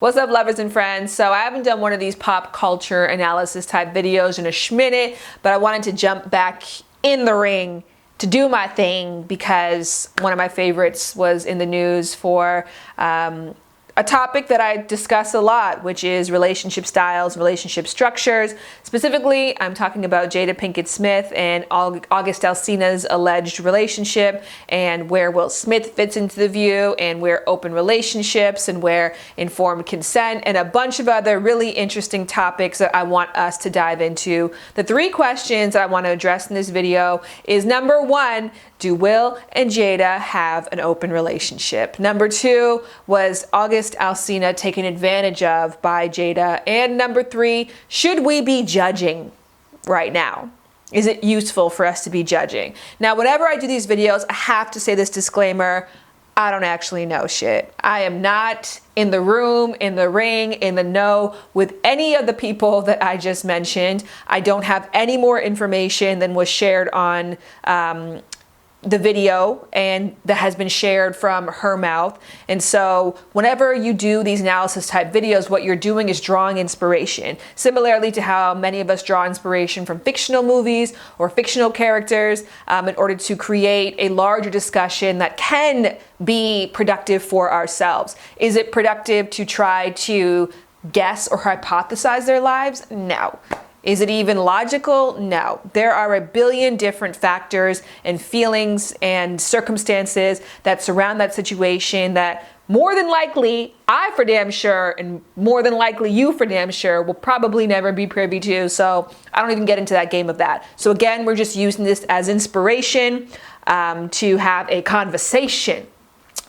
What's up, lovers and friends? So I haven't done one of these pop culture analysis type videos in a schminute, but I wanted to jump back in the ring to do my thing because one of my favorites was in the news for a topic that I discuss a lot, which is relationship styles, relationship structures. Specifically, I'm talking about Jada Pinkett Smith and August Alsina's alleged relationship, and where Will Smith fits into the view, and where open relationships and where informed consent, and a bunch of other really interesting topics that I want us to dive into. The three questions that I want to address in this video is: number one, do Will and Jada have an open relationship? Number two, was August Alsina taken advantage of by Jada? And number three, should we be judging right now? Is it useful for us to be judging? Now, whenever I do these videos, I have to say this disclaimer: I don't actually know shit. I am not in the room, in the ring, in the know with any of the people that I just mentioned. I don't have any more information than was shared on the video and that has been shared from her mouth. And so whenever you do these analysis type videos, what you're doing is drawing inspiration, similarly to how many of us draw inspiration from fictional movies or fictional characters in order to create a larger discussion that can be productive for ourselves. Is it productive to try to guess or hypothesize their lives? No. Is it even logical? No. There are a billion different factors and feelings and circumstances that surround that situation that more than likely I for damn sure, and more than likely you for damn sure, will probably never be privy to. So I don't even get into that game of that. So again, we're just using this as inspiration to have a conversation.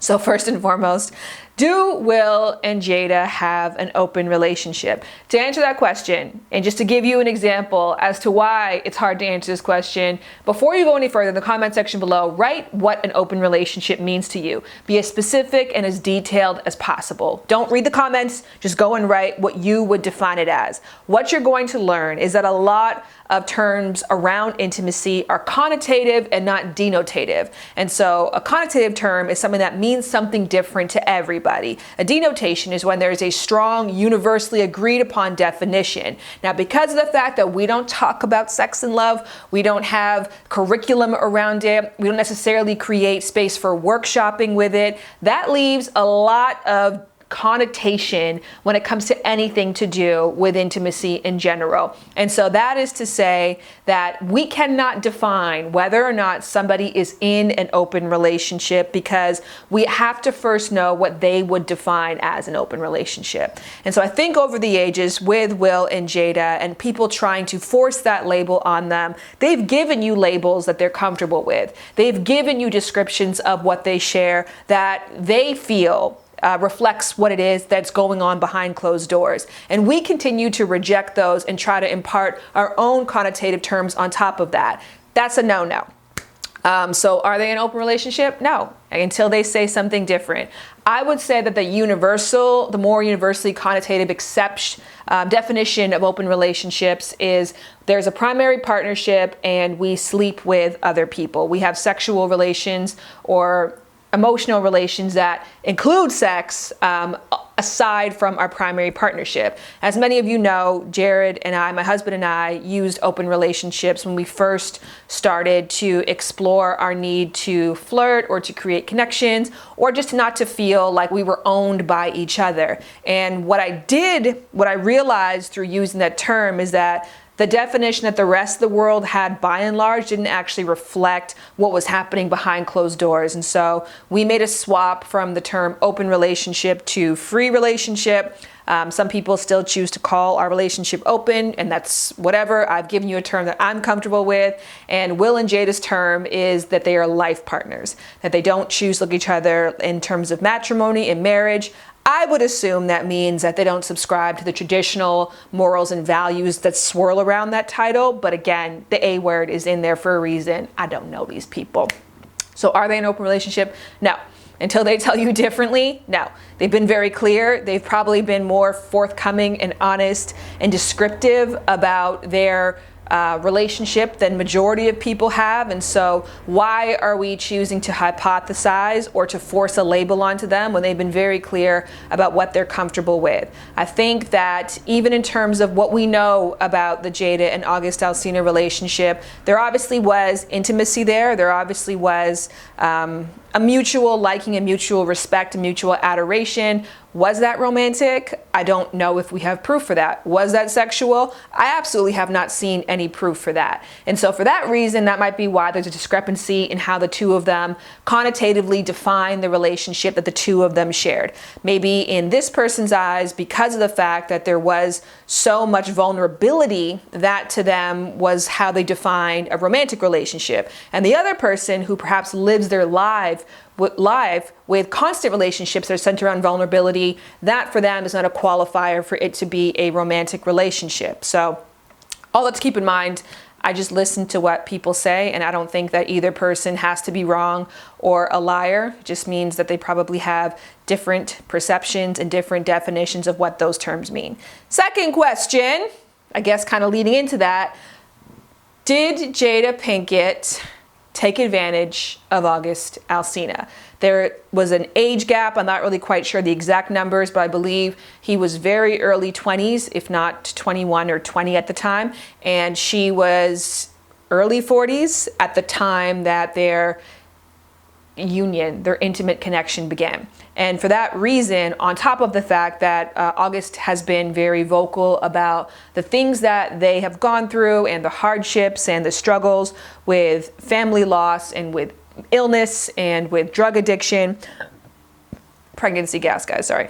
So first and foremost, do Will and Jada have an open relationship? To answer that question, and just to give you an example as to why it's hard to answer this question, before you go any further, in the comment section below, write what an open relationship means to you. Be as specific and as detailed as possible. Don't read the comments, just go and write what you would define it as. What you're going to learn is that a lot of terms around intimacy are connotative and not denotative. And so a connotative term is something that means something different to everybody. A denotation is when there's a strong, universally agreed upon definition. Now, because of the fact that we don't talk about sex and love, we don't have curriculum around it, we don't necessarily create space for workshopping with it, that leaves a lot of connotation when it comes to anything to do with intimacy in general. And so that is to say that we cannot define whether or not somebody is in an open relationship, because we have to first know what they would define as an open relationship. And so I think over the ages, with Will and Jada and people trying to force that label on them, they've given you labels that they're comfortable with. They've given you descriptions of what they share that they feel reflects what it is that's going on behind closed doors. And we continue to reject those and try to impart our own connotative terms on top of that. That's a no-no. So are they in an open relationship? No, until they say something different. I would say that the more universally connotative definition of open relationships is there's a primary partnership and we sleep with other people. We have sexual relations or emotional relations that include sex aside from our primary partnership. As many of you know, Jared and I, my husband and I, used open relationships when we first started to explore our need to flirt or to create connections, or just not to feel like we were owned by each other. And what I realized through using that term is that the definition that the rest of the world had, by and large, didn't actually reflect what was happening behind closed doors. And so we made a swap from the term open relationship to free relationship. Some people still choose to call our relationship open, and that's whatever. I've given you a term that I'm comfortable with. And Will and Jada's term is that they are life partners, that they don't choose to look at each other in terms of matrimony and marriage. I would assume that means that they don't subscribe to the traditional morals and values that swirl around that title. But again, the A word is in there for a reason. I don't know these people. So are they in an open relationship? No. Until they tell you differently, no. They've been very clear. They've probably been more forthcoming and honest and descriptive about their relationship than majority of people have. And so why are we choosing to hypothesize or to force a label onto them when they've been very clear about what they're comfortable with? I think that even in terms of what we know about the Jada and August Alsina relationship, there obviously was intimacy there. There obviously was a mutual liking, a mutual respect, a mutual adoration. Was that romantic? I don't know if we have proof for that. Was that sexual? I absolutely have not seen any proof for that. And so for that reason, that might be why there's a discrepancy in how the two of them connotatively define the relationship that the two of them shared. Maybe in this person's eyes, because of the fact that there was so much vulnerability, that to them was how they defined a romantic relationship. And the other person who perhaps lives their life with constant relationships that are centered around vulnerability, that for them is not a qualifier for it to be a romantic relationship. So all that to keep in mind. I just listen to what people say, and I don't think that either person has to be wrong or a liar. It just means that they probably have different perceptions and different definitions of what those terms mean. Second question, I guess kind of leading into that, did Jada Pinkett take advantage of August Alsina? There was an age gap. I'm not really quite sure the exact numbers, but I believe he was very early 20s, if not 21 or 20 at the time. And she was early 40s at the time that their union, their intimate connection began. And for that reason, on top of the fact that August has been very vocal about the things that they have gone through and the hardships and the struggles with family loss and with illness and with drug addiction, pregnancy gas, guys, sorry.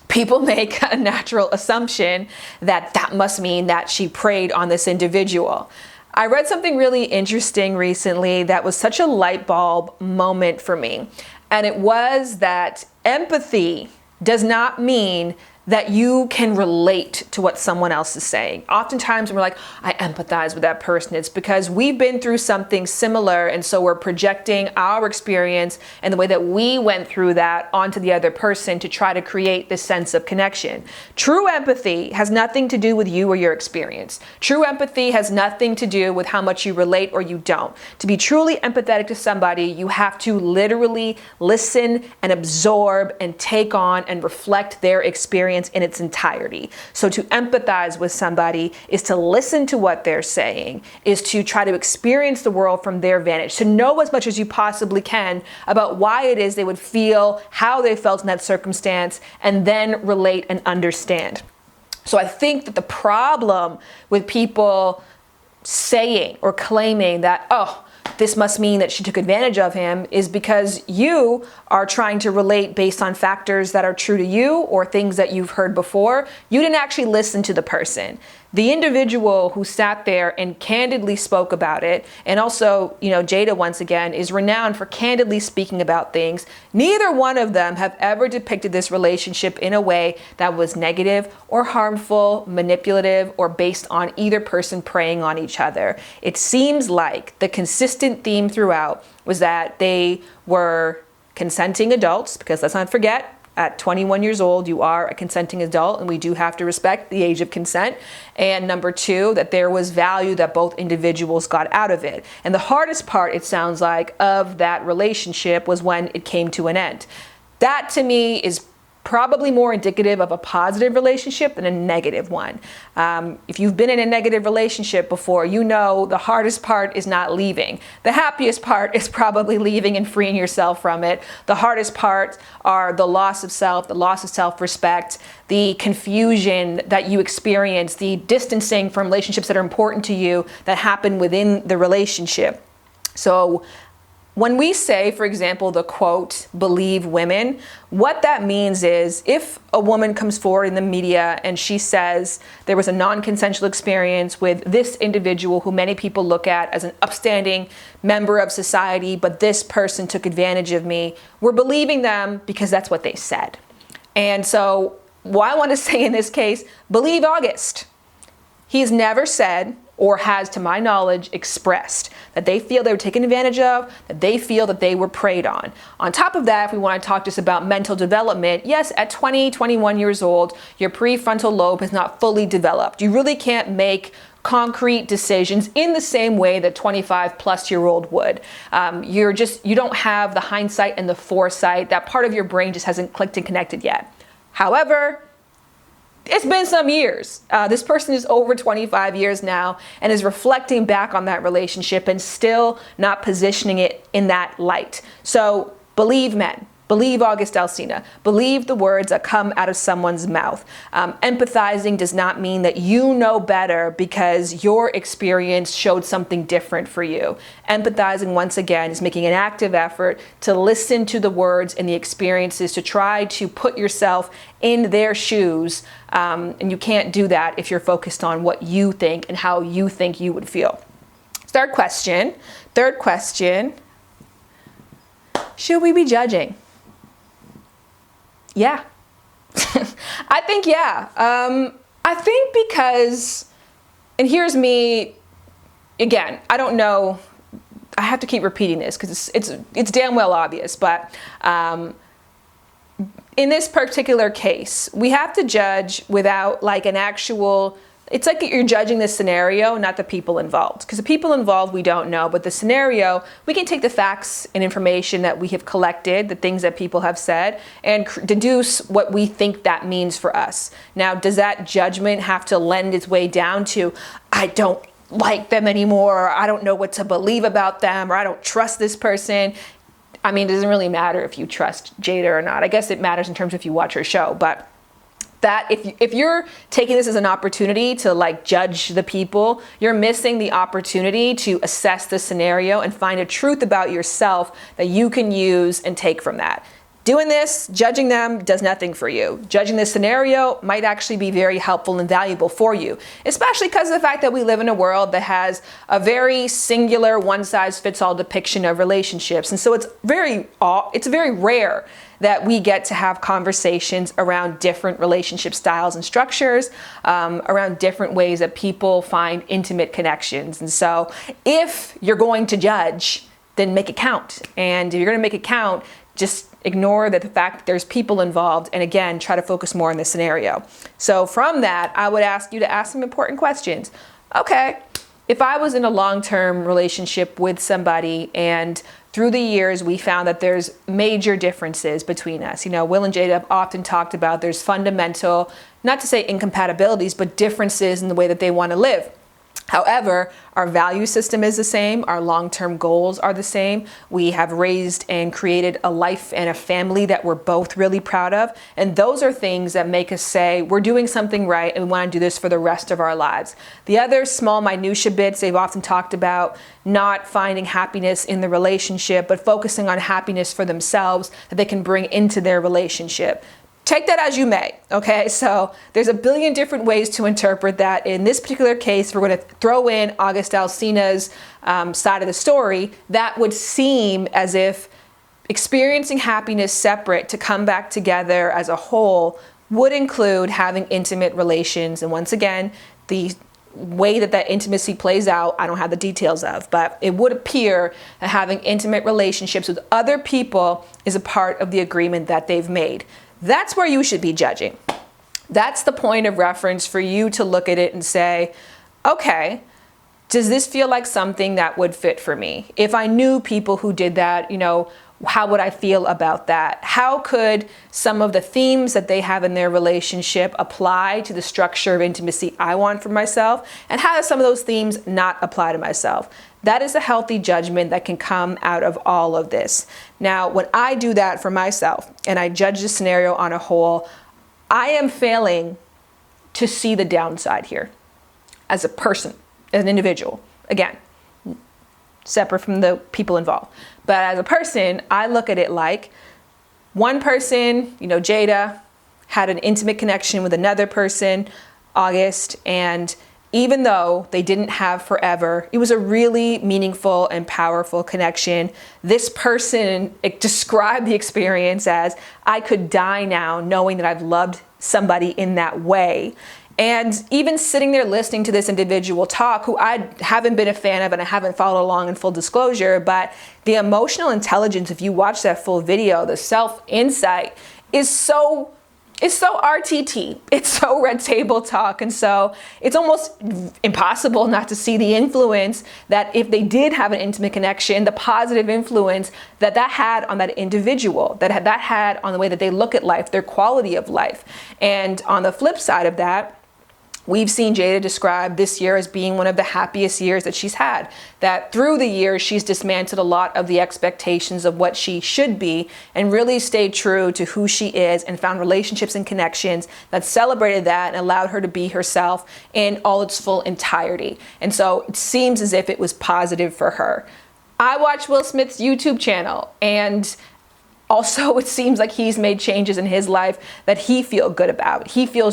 People make a natural assumption that that must mean that she preyed on this individual. I read something really interesting recently that was such a light bulb moment for me. And it was that empathy does not mean that you can relate to what someone else is saying. Oftentimes when we're like, I empathize with that person, it's because we've been through something similar, and so we're projecting our experience and the way that we went through that onto the other person to try to create this sense of connection. True empathy has nothing to do with you or your experience. True empathy has nothing to do with how much you relate or you don't. To be truly empathetic to somebody, you have to literally listen and absorb and take on and reflect their experience in its entirety. So to empathize with somebody is to listen to what they're saying, is to try to experience the world from their vantage, to know as much as you possibly can about why it is they would feel how they felt in that circumstance, and then relate and understand. So I think that the problem with people saying or claiming that, oh, this must mean that she took advantage of him, is because you are trying to relate based on factors that are true to you or things that you've heard before. You didn't actually listen to the person. The individual who sat there and candidly spoke about it, and also, Jada once again is renowned for candidly speaking about things. Neither one of them have ever depicted this relationship in a way that was negative or harmful, manipulative, or based on either person preying on each other. It seems like the consistent theme throughout was that they were consenting adults, because let's not forget, at 21 years old, you are a consenting adult, and we do have to respect the age of consent. And number two, that there was value that both individuals got out of it. And the hardest part, it sounds like, of that relationship was when it came to an end. That to me is probably more indicative of a positive relationship than a negative one. If you've been in a negative relationship before, you know the hardest part is not leaving. The happiest part is probably leaving and freeing yourself from it. The hardest part are the loss of self, the loss of self-respect, the confusion that you experience, the distancing from relationships that are important to you that happen within the relationship. So when we say, for example, the quote, believe women, what that means is if a woman comes forward in the media and she says there was a non-consensual experience with this individual who many people look at as an upstanding member of society, but this person took advantage of me, we're believing them because that's what they said. And so what I want to say in this case, believe August. He's never said, or has, to my knowledge, expressed that they feel they were taken advantage of, that they feel that they were preyed on. On top of that, if we want to talk just about mental development, yes, at 20, 21 years old, your prefrontal lobe is not fully developed. You really can't make concrete decisions in the same way that 25-plus-year-old would. You don't have the hindsight and the foresight. That part of your brain just hasn't clicked and connected yet. However, it's been some years. This person is over 25 years now and is reflecting back on that relationship and still not positioning it in that light. So believe men. Believe August Alsina. Believe the words that come out of someone's mouth. Empathizing does not mean that you know better because your experience showed something different for you. Empathizing, once again, is making an active effort to listen to the words and the experiences, to try to put yourself in their shoes. And you can't do that if you're focused on what you think and how you think you would feel. Third question. Should we be judging? Yeah. I think, yeah. I think because, and here's me, again, I don't know, I have to keep repeating this because it's damn well obvious, but in this particular case, we have to judge without like an actual, it's like you're judging the scenario, not the people involved. Because the people involved, we don't know. But the scenario, we can take the facts and information that we have collected, the things that people have said, and deduce what we think that means for us. Now, does that judgment have to lend its way down to, I don't like them anymore, or I don't know what to believe about them, or I don't trust this person? I mean, it doesn't really matter if you trust Jada or not. I guess it matters in terms of if you watch her show, but that if you're taking this as an opportunity to like judge the people, you're missing the opportunity to assess the scenario and find a truth about yourself that you can use and take from that. Doing this, judging them, does nothing for you. Judging this scenario might actually be very helpful and valuable for you, especially because of the fact that we live in a world that has a very singular, one-size-fits-all depiction of relationships. And so it's very rare that we get to have conversations around different relationship styles and structures, around different ways that people find intimate connections. And so if you're going to judge, then make it count. And if you're going to make it count, just ignore the fact that there's people involved, and again, try to focus more on the scenario. So from that, I would ask you to ask some important questions. Okay, if I was in a long-term relationship with somebody and through the years we found that there's major differences between us. You know, Will and Jada have often talked about there's fundamental, not to say incompatibilities, but differences in the way that they want to live. However, our value system is the same. Our long-term goals are the same. We have raised and created a life and a family that we're both really proud of. And those are things that make us say, we're doing something right and we want to do this for the rest of our lives. The other small minutia bits, they've often talked about not finding happiness in the relationship, but focusing on happiness for themselves that they can bring into their relationship. Take that as you may, okay? So there's a billion different ways to interpret that. In this particular case, we're going to throw in August Alsina's side of the story. That would seem as if experiencing happiness separate to come back together as a whole would include having intimate relations. And once again, the way that intimacy plays out, I don't have the details of, but it would appear that having intimate relationships with other people is a part of the agreement that they've made. That's where you should be judging. That's the point of reference for you to look at it and say, okay, does this feel like something that would fit for me? If I knew people who did that, you know, how would I feel about that? How could some of the themes that they have in their relationship apply to the structure of intimacy I want for myself? And how do some of those themes not apply to myself? That is a healthy judgment that can come out of all of this. Now, when I do that for myself and I judge the scenario on a whole, I am failing to see the downside here as a person, as an individual. Again, separate from the people involved. But as a person, I look at it like one person, you know, Jada, had an intimate connection with another person, August, and even though they didn't have forever, it was a really meaningful and powerful connection. This person described the experience as, I could die now knowing that I've loved somebody in that way. And even sitting there listening to this individual talk, who I haven't been a fan of and I haven't followed along in full disclosure, but the emotional intelligence, if you watch that full video, the self-insight is so RTT. It's so red table talk. And so it's almost impossible not to see the influence that if they did have an intimate connection, the positive influence that had on that individual, that had on the way that they look at life, their quality of life. And on the flip side of that, we've seen Jada describe this year as being one of the happiest years that she's had. That through the years, she's dismantled a lot of the expectations of what she should be and really stayed true to who she is and found relationships and connections that celebrated that and allowed her to be herself in all its full entirety. And so it seems as if it was positive for her. I watched Will Smith's YouTube channel, and also, it seems like he's made changes in his life that he feels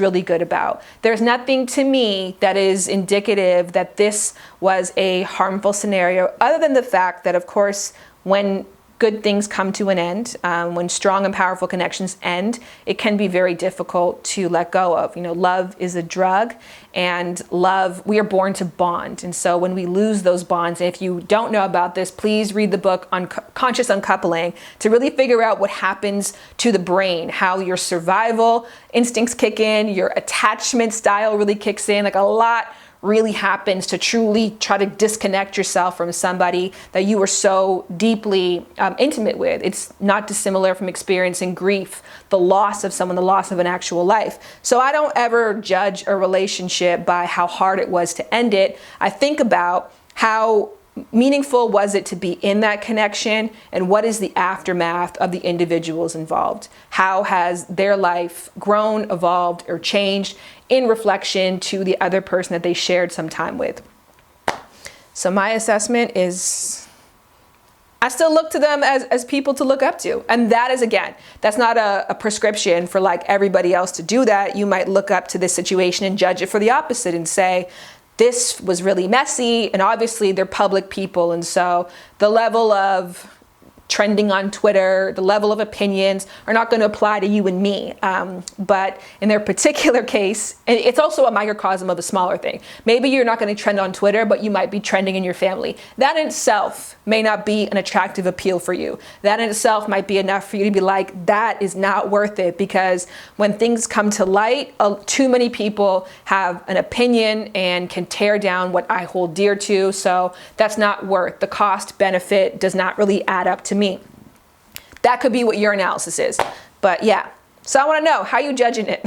really good about. There's nothing to me that is indicative that this was a harmful scenario, other than the fact that, of course, when good things come to an end, when strong and powerful connections end, it can be very difficult to let go of. You know, love is a drug, and love, we are born to bond. And so when we lose those bonds, if you don't know about this, please read the book on Conscious Uncoupling to really figure out what happens to the brain, how your survival instincts kick in, your attachment style really kicks in, like a lot really happens to truly try to disconnect yourself from somebody that you were so deeply intimate with. It's not dissimilar from experiencing grief, the loss of someone, the loss of an actual life. So I don't ever judge a relationship by how hard it was to end it. I think about how meaningful was it to be in that connection, and what is the aftermath of the individuals involved? How has their life grown, evolved, or changed in reflection to the other person that they shared some time with? So my assessment is, I still look to them as people to look up to. And that is, again, that's not a prescription for like everybody else to do that. You might look up to this situation and judge it for the opposite and say, this was really messy, and obviously they're public people, and so the level of trending on Twitter, the level of opinions are not going to apply to you and me. But in their particular case, and it's also a microcosm of a smaller thing. Maybe you're not going to trend on Twitter, but you might be trending in your family. That in itself may not be an attractive appeal for you. That in itself might be enough for you to be like, that is not worth it, because when things come to light, too many people have an opinion and can tear down what I hold dear to. So that's not worth the cost benefit, does not really add up to me. That could be what your analysis is. But yeah, so I want to know, how you judging it?